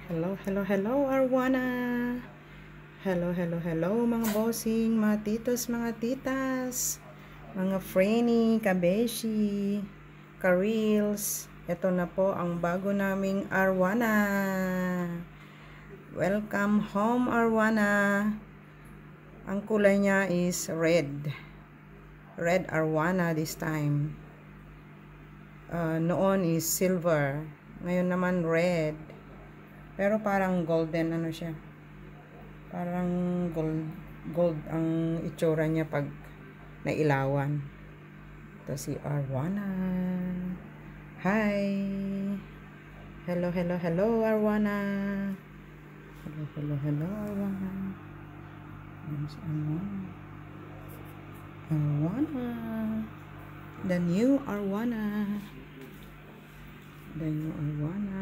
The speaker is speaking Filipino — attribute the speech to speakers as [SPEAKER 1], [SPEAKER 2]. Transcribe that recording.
[SPEAKER 1] Hello, hello, hello, Arwana. Hello, mga bossing, mga titos, mga titas, mga frenny, kabeshi, karils. Ito na po ang bago naming Arwana. Welcome home, Arwana. Ang kulay niya is red. Red Arwana this time. Noon is silver. Ngayon naman red. Pero parang golden ano siya. Parang gold ang itsura niya pag nailawan. Ito si Arwana. Hi. Hello, Arwana. Hello, Arwana. There's Arwana. Arwana. The new Arwana. The new Arwana.